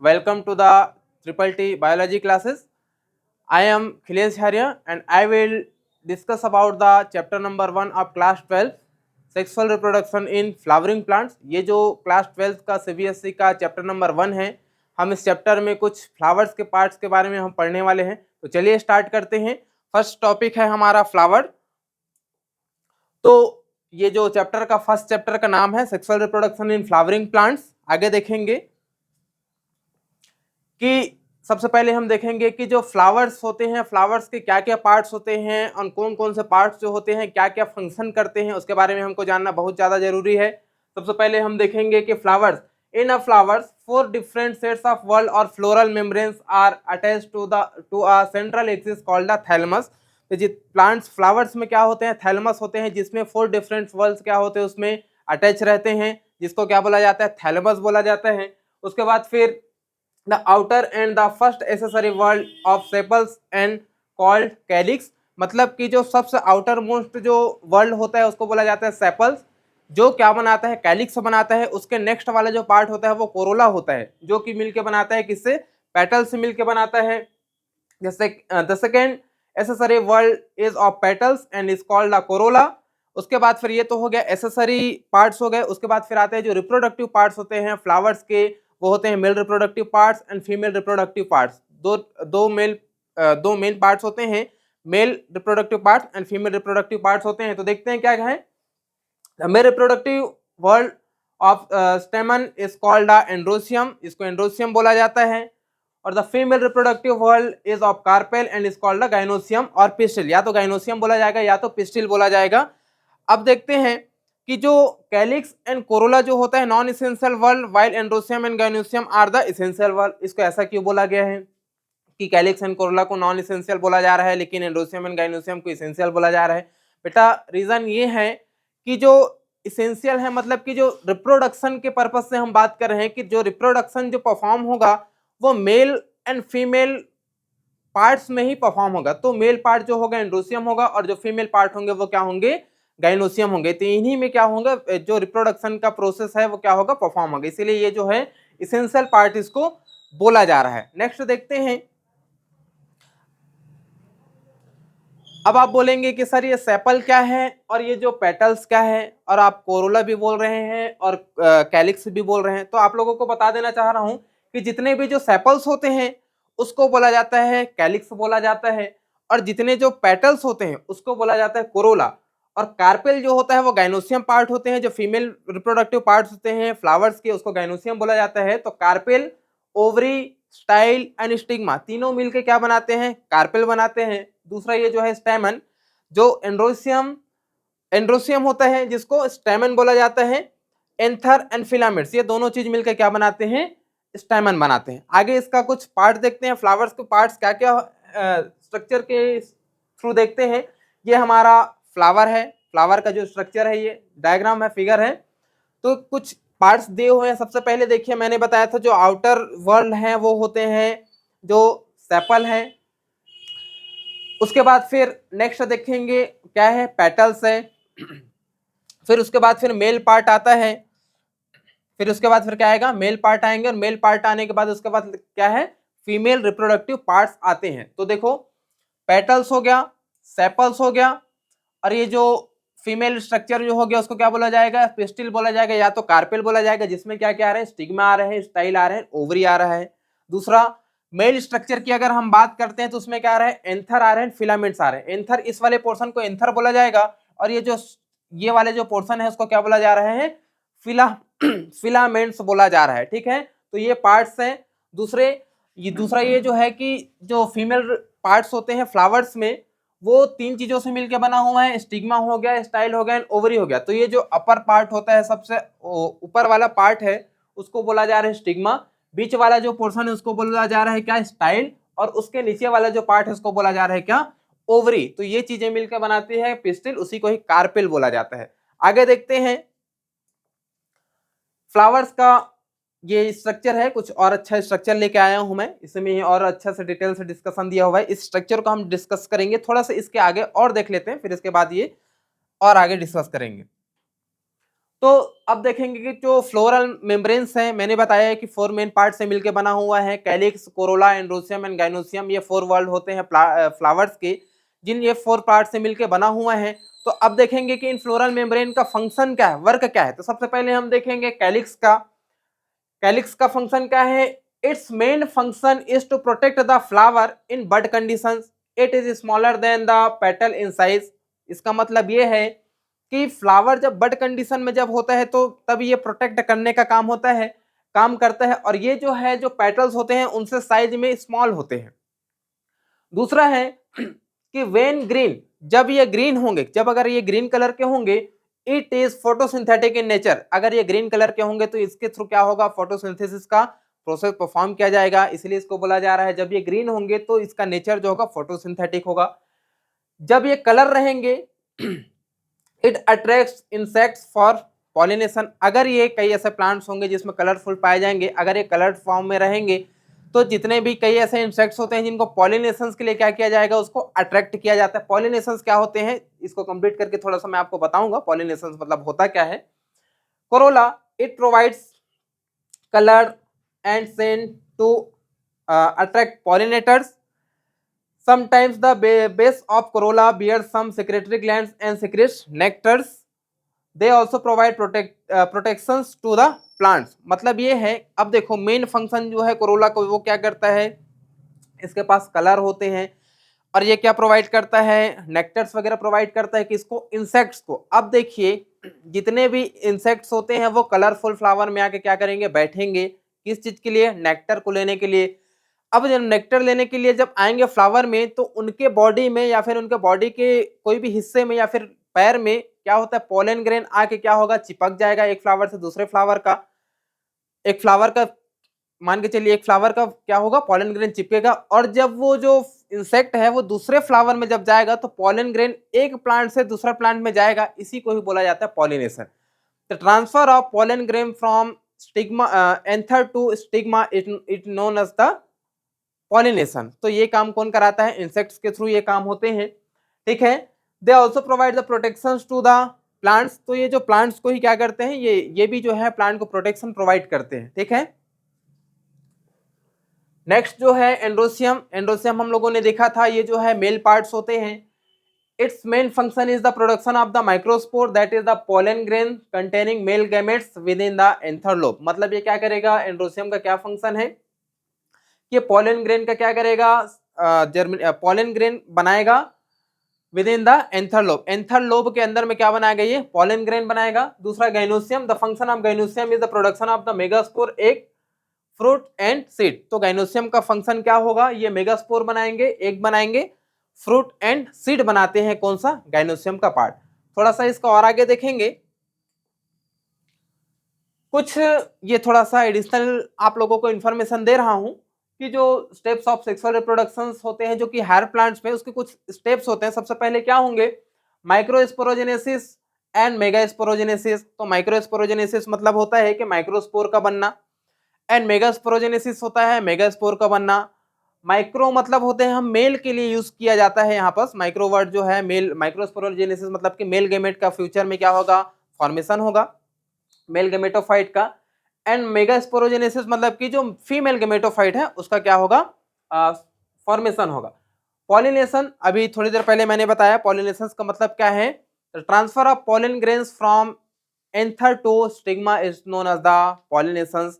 Welcome to the Triple T Biology classes. I am Khilesh Harya and I will discuss about the chapter number 1 of class 12 Sexual Reproduction in Flowering Plants. ये जो class 12 का CBSE का chapter number 1 है, हम इस chapter में कुछ flowers के parts के बारे में हम पढ़ने वाले हैं. तो चलिए start करते हैं. फर्स्ट टॉपिक है हमारा फ्लावर. तो ये जो चैप्टर का फर्स्ट चैप्टर का नाम है sexual reproduction in flowering plants. आगे देखेंगे कि सबसे पहले हम देखेंगे कि जो फ्लावर्स होते हैं, फ्लावर्स के क्या क्या पार्ट्स होते हैं और कौन कौन से पार्ट्स जो होते हैं क्या क्या फंक्शन करते हैं, उसके बारे में हमको जानना बहुत ज़्यादा जरूरी है. सबसे पहले हम देखेंगे कि flowers in a flowers 4 different sets of whorls और floral membranes are attached to a central axis called the thalamus. तो प्लांट्स फ्लावर्स में क्या होते हैं, थैलेमस होते हैं, जिसमें 4 डिफरेंट वर्ल्स क्या होते हैं उसमें अटैच रहते हैं, जिसको क्या बोला जाता है, थैलेमस बोला जाता है. उसके बाद फिर the outer and the first accessory world of sepals and called calyx. मतलब कि जो सबसे आउटर मोस्ट जो वर्ल्ड होता है उसको बोला जाता है सेपल्स, जो क्या बनाता है, कैलिक्स बनाता है. उसके नेक्स्ट वाला जो पार्ट होता है वो कोरोला होता है, जो कि मिलके बनाता है किससे, पेटल से मिलके बनाता है. जैसे the second accessory world is of petals and is called the Corolla. उसके बाद फिर ये तो हो गया एसेसरी पार्ट्स हो गए. उसके बाद फिर आते हैं जो रिप्रोडक्टिव पार्ट्स होते हैं फ्लावर्स के, वो होते हैं male reproductive parts and female reproductive parts. दो मेन पार्ट्स होते हैं, male reproductive parts and female reproductive parts होते हैं. तो देखते हैं क्या है. Male reproductive world of स्टेमन is called the androecium, इसको एंड्रोसियम बोला जाता है. और the female reproductive world is of carpel and is called the gynoecium और पिस्टिल. या तो गाइनोसियम बोला जाएगा या तो पिस्टिल बोला जाएगा. अब देखते हैं कि जो कैलिक्स एंड कोरोला जो होता है non essential whorl, while androecium and gynoecium are the essential whorl. इसको ऐसा क्यों बोला गया है कि कैलिक्स एंड कोरोला को नॉन इसेंशियल बोला जा रहा है लेकिन एंड्रोसियम एंड गाइनोसियम को इसेंशियल बोला जा रहा है? बेटा रीजन ये है कि जो इसेंशियल है मतलब कि जो रिप्रोडक्शन के पर्पज से हम बात कर रहे हैं कि जो रिप्रोडक्शन जो परफॉर्म होगा वो मेल एंड फीमेल पार्ट्स में ही परफॉर्म होगा. तो मेल पार्ट जो होगा एंड्रोसियम होगा और जो फीमेल पार्ट होंगे वो क्या होंगे, गाइनोसियम होंगे. तो इन्हीं में क्या होगा, जो रिप्रोडक्शन का प्रोसेस है वो क्या होगा, परफॉर्म होगा. इसीलिए ये जो है इसेंशियल पार्ट इसको बोला जा रहा है. नेक्स्ट देखते हैं. अब आप बोलेंगे कि सर ये सेपल क्या है और ये जो पेटल्स क्या है, और आप कोरोला भी बोल रहे हैं और कैलिक्स भी बोल रहे हैं. तो आप लोगों को बता देना चाह रहा हूं कि जितने भी जो सेपल्स होते हैं उसको बोला जाता है कैलिक्स बोला जाता है, और जितने जो पेटल्स होते हैं उसको बोला जाता है कोरोला. और कार्पेल जो होता है वो गाइनोसियम पार्ट होते हैं, जो फीमेल रिप्रोडक्टिव पार्ट्स होते हैं फ्लावर्स के उसको गाइनोसियम बोला जाता है. तो carpel, ovary, style and stigma तीनों मिलके क्या बनाते हैं, कार्पेल बनाते हैं. दूसरा ये जो है स्टेमन, जो एंड्रोसियम होता है जिसको स्टेमन बोला जाता है. एंथर एंड फिलामेंट्स ये दोनों चीज मिलकर क्या बनाते हैं, स्टेमन बनाते हैं. आगे इसका कुछ पार्ट देखते हैं, फ्लावर्स के पार्ट्स क्या क्या स्ट्रक्चर के थ्रू देखते हैं. ये हमारा फ्लावर है, फ्लावर का जो स्ट्रक्चर है ये डायग्राम है, फिगर है. तो कुछ पार्ट्स दिए हुए हैं. सबसे पहले देखिए मैंने बताया था जो आउटर वर्ल्ड है वो होते हैं जो सेपल है. उसके बाद फिर नेक्स्ट देखेंगे क्या है, पेटल्स है. फिर उसके बाद फिर मेल पार्ट आता है. फिर उसके बाद फिर क्या आएगा, मेल पार्ट आएंगे, और मेल पार्ट आने के बाद उसके बाद क्या है, फीमेल रिप्रोडक्टिव पार्ट्स आते हैं. तो देखो पेटल्स हो गया, सेपल्स हो गया, और ये जो फीमेल स्ट्रक्चर जो हो गया उसको क्या बोला जाएगा, पिस्टिल बोला जाएगा या तो कार्पेल बोला जाएगा, जिसमें क्या क्या आ रहा है, स्टिग्मा आ रहे हैं, स्टाइल आ रहे हैं, ओवरी आ रहा है. दूसरा मेल स्ट्रक्चर की अगर हम बात करते हैं तो उसमें क्या आ रहा है, एंथर आ रहे हैं, फिलामेंट्स आ रहे हैं. एंथर इस वाले पोर्शन को एंथर बोला जाएगा, और ये वाले जो पोर्शन है उसको क्या बोला जा रहा है, फिलामेंट्स बोला जा रहा है. ठीक है, तो ये पार्ट्स हैं. दूसरा ये जो है कि जो फीमेल पार्ट्स होते हैं फ्लावर्स में वो 3 चीजों से मिलकर बना हुआ है, स्टिग्मा हो गया, स्टाइल हो गया एंड ओवरी हो गया. तो ये जो अपर पार्ट होता है, सबसे ऊपर वाला पार्ट है उसको बोला जा रहा है स्टिग्मा. बीच वाला जो पोर्शन है उसको बोला जा रहा है क्या, स्टाइल. और उसके नीचे वाला जो पार्ट है उसको बोला जा रहा है क्या, ओवरी. तो ये चीजें मिलकर बनाती है पिस्टिल, उसी को ही कार्पेल बोला जाता है. आगे देखते हैं फ्लावर्स का ये स्ट्रक्चर है. कुछ और अच्छा स्ट्रक्चर लेके आया हूं मैं, इसमें और अच्छा से डिटेल से डिस्कशन दिया हुआ है. इस स्ट्रक्चर को हम डिस्कस करेंगे थोड़ा सा, इसके आगे और देख लेते हैं, फिर इसके बाद ये और आगे डिस्कस करेंगे. तो अब देखेंगे कि जो फ्लोरल मेम्ब्रेन्स हैं, मैंने बताया है कि 4 मेन पार्ट से मिलकर बना हुआ है, calyx, Corolla, androecium and gynoecium, ये 4 वर्ल्ड होते हैं फ्लावर्स के, जिन ये 4 पार्ट से मिलकर बना हुआ है। तो अब देखेंगे कि इन फ्लोरल मेम्ब्रेन का फंक्शन क्या है, वर्क क्या है। तो सबसे पहले हम देखेंगे कैलिक्स का फंक्शन क्या है। Its main function is to protect the flower in bud conditions, it is smaller than the petal in size. इसका मतलब ये है कि फ्लावर जब बड कंडीशन में जब होता है तो तब ये प्रोटेक्ट करने का काम करता है, और ये जो है जो पेटल्स होते हैं उनसे साइज में स्मॉल होते हैं। दूसरा है कि वेन ग्रीन, जब ये ग्रीन होंगे, जब अगर ये ग्रीन कलर के होंगे, it is photosynthetic in nature, अगर ये ग्रीन कलर के होंगे तो इसके थ्रू क्या होगा, फोटोसिंथेसिस का प्रोसेस परफॉर्म किया जाएगा, इसलिए इसको बोला जा रहा है जब ये ग्रीन होंगे तो इसका नेचर जो होगा फोटोसिंथेटिक होगा। जब ये कलर रहेंगे, it attracts insects for pollination, अगर ये कई ऐसे प्लांट्स होंगे जिसमें कलरफुल पाए जाएंगे, अगर ये कलर्ड फॉर्म में रहेंगे तो जितने भी कई ऐसे इंसेक्ट्स होते हैं जिनको पॉलिनेशंस के लिए क्या किया जाएगा, उसको अट्रैक्ट किया जाता है। पॉलिनेशंस क्या होते हैं, इसको कंप्लीट करके थोड़ा सा मैं आपको बताऊंगा पॉलिनेशंस मतलब होता क्या है। Corolla, it provides colour and scent to attract pollinators. Sometimes the base of corolla bears some secretory glands and secretes nectars. They also provide protections to the plants. मतलब ये है, अब देखो मेन फंक्शन जो है कोरोला को, वो क्या करता है, इसके पास कलर होते हैं और ये क्या प्रोवाइड करता है, नेक्टर्स वगैरह प्रोवाइड करता है किसको, इंसेक्ट्स को। अब देखिए जितने भी इंसेक्ट्स होते हैं वो कलरफुल फ्लावर में आके क्या करेंगे, बैठेंगे, किस चीज के लिए, नेक्टर को लेने के लिए। अब जब नेक्टर लेने के लिए जब आएंगे फ्लावर में, तो उनके बॉडी में या फिर उनके बॉडी के कोई भी हिस्से में या फिर पैर में क्या होता है, पोलन ग्रेन आके क्या होगा, चिपक जाएगा एक फ्लावर से दूसरे फ्लावर का। एक फ्लावर का मान के चलिए, एक फ्लावर का क्या होगा, पोलन ग्रेन चिपकेगा, और जब वो जो इंसेक्ट है वो दूसरे फ्लावर में जब जाएगा तो पोलन ग्रेन एक प्लांट से दूसरा प्लांट में जाएगा, इसी को ही बोला जाता है pollination. The transfer of pollen grain from stigma anther to stigma it known as the pollination. तो ये काम कौन कराता है, इंसेक्ट्स के थ्रू ये काम होते हैं, ठीक है। They also provide the protection to the plants, तो ये जो प्लांट्स को ही क्या करते हैं, ये भी जो है प्लांट को प्रोटेक्शन प्रोवाइड करते हैं, ठीक है। नेक्स्ट जो है एंड्रोसियम, एंड्रोसियम हम लोगों ने देखा था, ये जो है मेल पार्ट्स होते हैं। It's main function is the production of the microspore that is the pollen grain containing male gametes with in the anther lobe. मतलब ये क्या करेगा, एंड्रोसियम का क्या फंक्शन है, ये पोलन ग्रेन का क्या करेगा, पोलन ग्रेन बनाएगा with in the anther lobe. Anther lobe के अंदर में क्या बनाएगा, ये पोलन ग्रेन बनाएगा। दूसरा gynoecium, the function of gynoecium is the production of the megaspore, egg, fruit and seed. तो गाइनोसियम का फंक्शन क्या होगा, ये मेगास्पोर बनाएंगे, एग बनाएंगे, फ्रूट एंड सीड बनाते हैं, कौन सा, गाइनोसियम का पार्ट। थोड़ा सा इसका और आगे देखेंगे, कुछ ये थोड़ा सा एडिशनल आप लोगों को इंफॉर्मेशन दे रहा हूं कि जो स्टेप्स ऑफ सेक्सुअल रिप्रोडक्शन होते हैं जो कि हायर प्लांट्स में, उसके कुछ स्टेप्स होते हैं। सबसे पहले क्या होंगे, माइक्रोस्पोरोजेनेसिस एंड मेगास्पोरोजेनेसिस। तो माइक्रोस्पोरोजेनेसिस मतलब होता है कि माइक्रोस्पोर का बनना, एंड मेगास्पोरोजेनेसिस होता है मेगास्पोर का बनना। माइक्रो मतलब होते हैं, हम मेल के लिए यूज किया जाता है यहाँ पर माइक्रो वर्ड जो है मेल। माइक्रोस्पोरोजेनेसिस मतलब कि मेल गैमेट का फ्यूचर में क्या होगा, फॉर्मेशन होगा मेल गैमेटोफाइट का। एंड मेगास्पोरोजेनेसिस मतलब कि जो फीमेल गैमेटोफाइट है उसका क्या होगा, फॉर्मेशन होगा। पॉलिनेशन, अभी थोड़ी देर पहले मैंने बताया पॉलिनेशन का मतलब क्या है, transfer of pollen grains from anther to stigma is known as the pollination.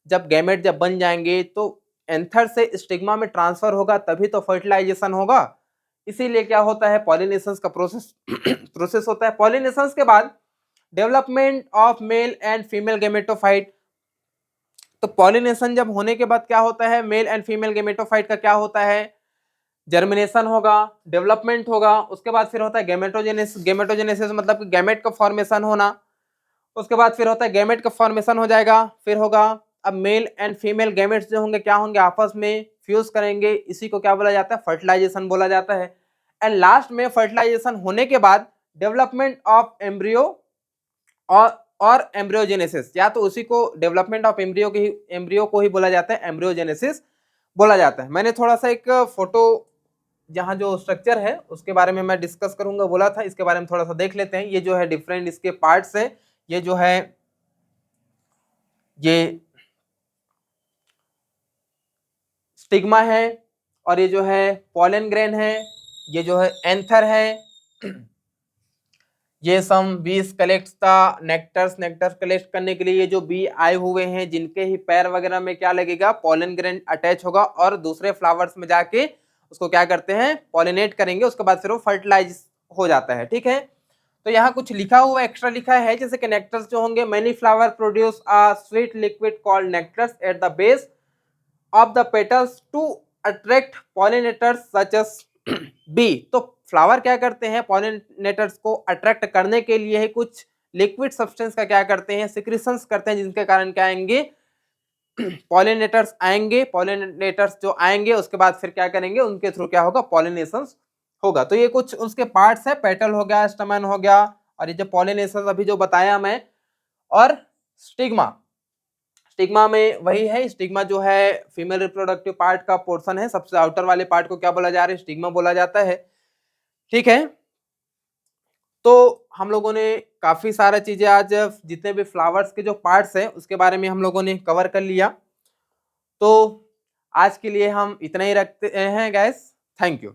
जब गैमेट जब बन जाएंगे तो एंथर से स्टिग्मा में ट्रांसफर होगा, तभी तो फर्टिलाइजेशन होगा, इसीलिए क्या होता है, पॉलिनेशन का प्रोसेस होता है। पॉलिनेशन के बाद development of male and female gametophyte. तो पॉलिनेशन जब होने के बाद क्या होता है, मेल एंड फीमेल गैमेटोफाइट का क्या होता है, जर्मिनेशन होगा, डेवलपमेंट होगा, उसके बाद फिर होता है गैमेटोजेनेसिस। गैमेटोजेनेसिस मतलब कि गैमेट का फॉर्मेशन होना, उसके बाद फिर होता है गैमेट का फॉर्मेशन हो जाएगा, फिर होगा अब मेल एंड फीमेल गैमेट्स जो होंगे क्या होंगे, आपस में फ्यूज करेंगे, इसी को क्या बोला जाता है, फर्टिलाइजेशन बोला जाता है। एंड लास्ट में फर्टिलाइजेशन होने के बाद डेवलपमेंट ऑफ एम्ब्रियो और एम्ब्रियोजेनेसिस, या तो उसी को डेवलपमेंट ऑफ एम्ब्रियो को ही बोला जाता है, एम्ब्रियोजेनेसिस बोला जाता है। मैंने थोड़ा सा एक फोटो जहाँ जो स्ट्रक्चर है उसके बारे में मैं डिस्कस करूंगा बोला था, इसके बारे में थोड़ा सा देख लेते हैं। ये जो है डिफरेंट इसके पार्ट्स हैं, ये जो है ये स्टिग्मा है, और ये जो है पोलन ग्रेन है, ये जो है एंथर है, ये सम बीज collect the nectars, nectar collect करने के लिए ये जो बी आए हुए हैं जिनके ही पैर वगैरह में क्या लगेगा, पोलन ग्रेन अटैच होगा और दूसरे फ्लावर्स में जाके उसको क्या करते हैं, पॉलिनेट करेंगे, उसके बाद फिर वो फर्टिलाइज हो जाता है। ठीक है, तो यहाँ कुछ लिखा हुआ एक्स्ट्रा लिखा है, जैसे कि नेक्टर्स जो होंगे, many flower produce a sweet liquid called nectars at the base of the petals to attract pollinators such as bee. तो फ्लावर क्या करते हैं, पॉलिनेटर्स को अट्रैक्ट करने के लिए ही कुछ लिक्विड सब्सटेंस का क्या करते हैं, सिक्रीशंस करते हैं, जिनके कारण क्या आएंगे, पॉलिनेटर्स आएंगे। पॉलिनेटर्स जो आएंगे उसके बाद फिर क्या करेंगे, उनके थ्रू क्या होगा, पॉलिनेशन होगा। तो ये कुछ उसके पार्ट्स है, पेटल हो गया, स्टमन हो गया, और ये जो पॉलिनेशन अभी जो बताया मैं, और स्टिग्मा। स्टिग्मा में वही है, स्टिग्मा जो है फीमेल रिप्रोडक्टिव पार्ट का पोर्शन है, सबसे आउटर वाले पार्ट को क्या बोला जा रहा है, स्टिग्मा बोला जाता है। ठीक है, तो हम लोगों ने काफी सारा चीजें आज जितने भी फ्लावर्स के जो पार्ट्स हैं उसके बारे में हम लोगों ने कवर कर लिया। तो आज के लिए हम इतना ही रखते हैं गाइस, थैंक यू।